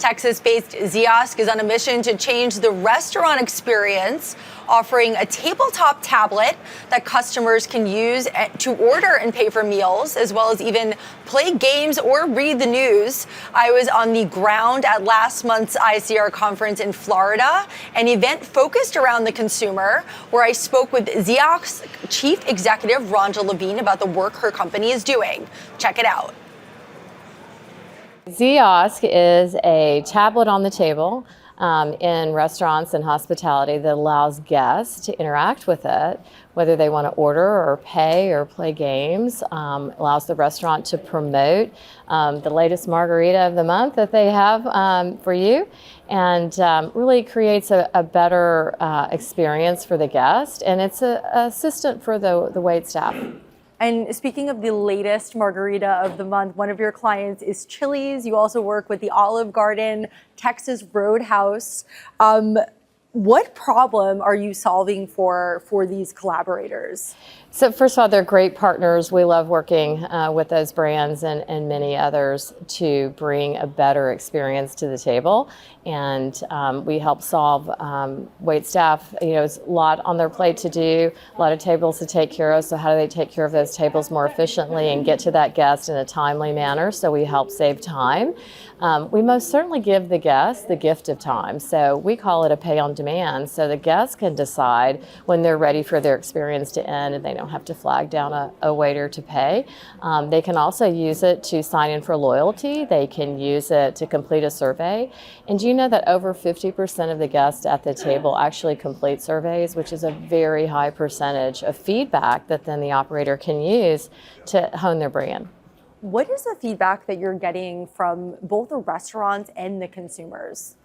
Texas-based Ziosk is on a mission to change the restaurant experience, offering a tabletop tablet that customers can use to order and pay for meals, as well as even play games or read the news. I was on the ground at last month's ICR conference in Florida, an event focused around the consumer, where I spoke with Ziosk's chief executive, Rhonda Levene, about the work her company is doing. Check it out. Ziosk is a tablet on the table in restaurants and hospitality that allows guests to interact with it, whether they want to order or pay or play games. Allows the restaurant to promote the latest margarita of the month that they have for you, and really creates a better experience for the guest. And it's an assistant for the wait staff. And speaking of the latest margarita of the month, one of your clients is Chili's. You also work with the Olive Garden, Texas Roadhouse. What problem are you solving for these collaborators? So first of all, they're great partners. We love working with those brands and many others to bring a better experience to the table. And we help solve wait staff. You know, it's a lot on their plate to do, a lot of tables to take care of. So how do they take care of those tables more efficiently and get to that guest in a timely manner? So we help save time. We most certainly give the guest the gift of time. So we call it a pay on demand. So the guests can decide when they're ready for their experience to end, and they don't have to flag down a waiter to pay. They can also use it to sign in for loyalty. They can use it to complete a survey. And do you know that over 50% of the guests at the table actually complete surveys, which is a very high percentage of feedback that then the operator can use to hone their brand. What is the feedback that you're getting from both the restaurants and the consumers?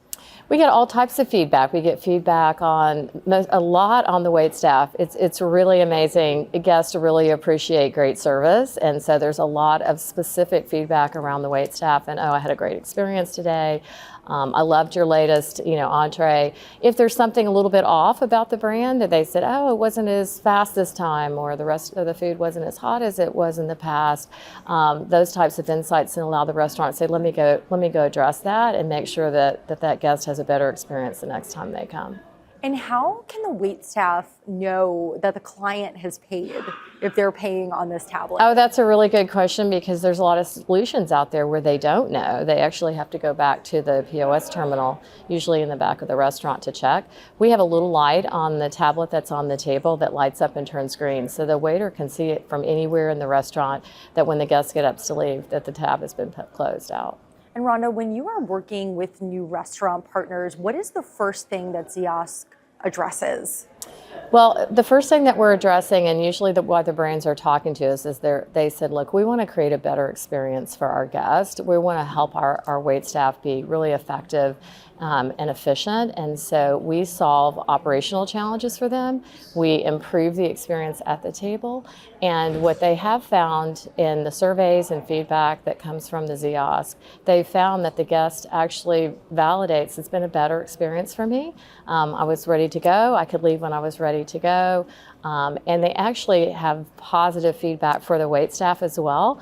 We get all types of feedback. We get feedback on a lot on the wait staff. It's really amazing. Guests really appreciate great service, and so there's a lot of specific feedback around the wait staff. And I had a great experience today. I loved your latest, entree. If there's something a little bit off about the brand, that they said, it wasn't as fast this time, or the rest of the food wasn't as hot as it was in the past. Those types of insights can allow the restaurant to say, let me go address that and make sure that guest has a better experience the next time they come. And how can the wait staff know that the client has paid if they're paying on this tablet? Oh, that's a really good question, because there's a lot of solutions out there where they don't know. They actually have to go back to the POS terminal, usually in the back of the restaurant, to check. We have a little light on the tablet that's on the table that lights up and turns green, so the waiter can see it from anywhere in the restaurant, that when the guests get up to leave, that the tab has been closed out. And Rhonda, when you are working with new restaurant partners, what is the first thing that Ziosk addresses? Well, the first thing that we're addressing, and usually why the brands are talking to us, is they said, look, we want to create a better experience for our guests. We want to help our wait staff be really effective and efficient. And so we solve operational challenges for them. We improve the experience at the table. And what they have found in the surveys and feedback that comes from the Ziosk, they found that the guest actually validates it's been a better experience for me. I was ready to go. I could leave when I was ready to go. And they actually have positive feedback for the wait staff as well.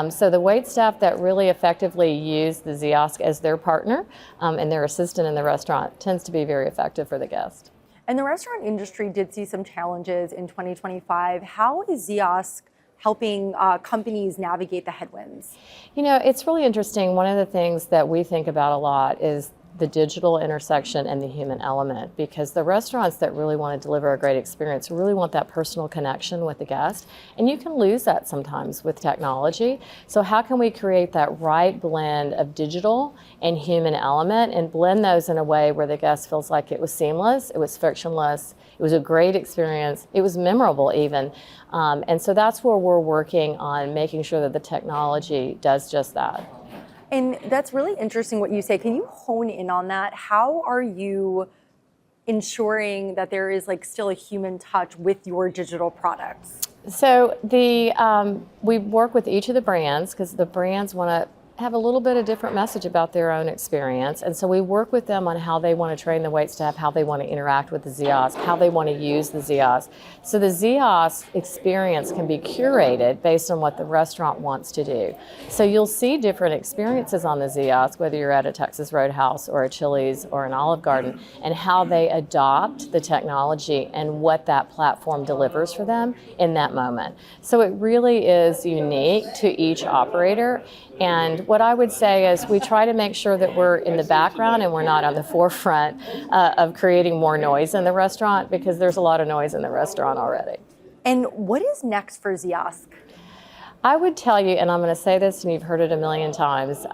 So the wait staff that really effectively use the Ziosk as their partner and their assistant in the restaurant tends to be very effective for the guest. And the restaurant industry did see some challenges in 2025. How is Ziosk helping companies navigate the headwinds? It's really interesting. One of the things that we think about a lot is the digital intersection and the human element, because the restaurants that really want to deliver a great experience really want that personal connection with the guest, and you can lose that sometimes with technology. So how can we create that right blend of digital and human element, and blend those in a way where the guest feels like it was seamless, it was frictionless, it was a great experience, it was memorable even. And so that's where we're working on making sure that the technology does just that. And that's really interesting what you say. Can you hone in on that? How are you ensuring that there is still a human touch with your digital products? So we work with each of the brands, because the brands want to have a little bit of different message about their own experience. And so we work with them on how they want to train the wait staff, how they want to interact with the Ziosk, how they want to use the Ziosk. So the Ziosk experience can be curated based on what the restaurant wants to do. So you'll see different experiences on the Ziosk, whether you're at a Texas Roadhouse or a Chili's or an Olive Garden, and how they adopt the technology and what that platform delivers for them in that moment. So it really is unique to each operator. And what I would say is we try to make sure that we're in the background and we're not on the forefront of creating more noise in the restaurant, because there's a lot of noise in the restaurant already. And what is next for Ziosk? I would tell you, and I'm going to say this and you've heard it a million times,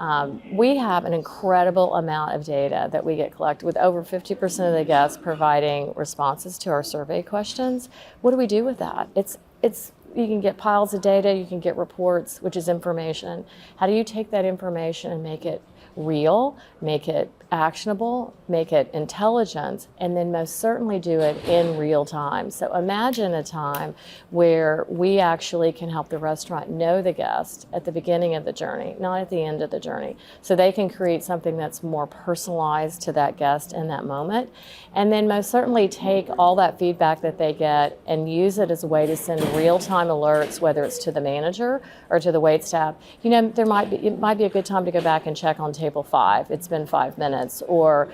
we have an incredible amount of data that we get collected, with over 50% of the guests providing responses to our survey questions. What do we do with that? You can get piles of data, you can get reports, which is information. How do you take that information and make it real, make it actionable, make it intelligent, and then most certainly do it in real time? So imagine a time where we actually can help the restaurant know the guest at the beginning of the journey, not at the end of the journey. So they can create something that's more personalized to that guest in that moment. And then most certainly take all that feedback that they get and use it as a way to send real-time alerts, whether it's to the manager or to the wait staff. You know, it might be a good time to go back and check on table 5. It's been 5 minutes. Or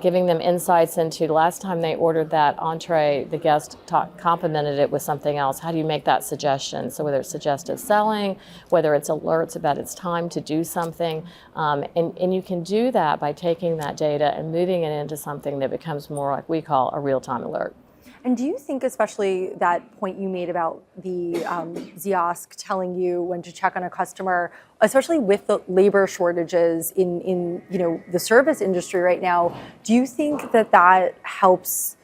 giving them insights into the last time they ordered that entree, the guest complimented it with something else. How do you make that suggestion? So whether it's suggestive selling, whether it's alerts about it's time to do something, and you can do that by taking that data and moving it into something that becomes more like we call a real-time alert. And do you think, especially that point you made about the Ziosk telling you when to check on a customer, especially with the labor shortages in the service industry right now, do you think that helps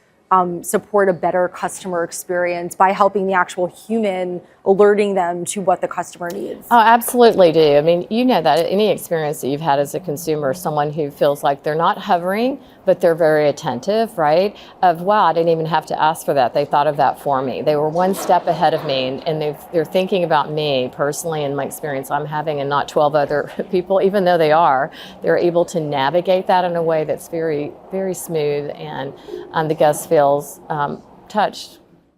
support a better customer experience by helping the actual human, alerting them to what the customer needs? Oh, absolutely do. I mean, you know that any experience that you've had as a consumer, someone who feels like they're not hovering, but they're very attentive, right? Of, wow, I didn't even have to ask for that. They thought of that for me. They were one step ahead of me, and they're thinking about me personally and my experience I'm having, and not 12 other people, even though they're able to navigate that in a way that's very, very smooth, and the guest feels touched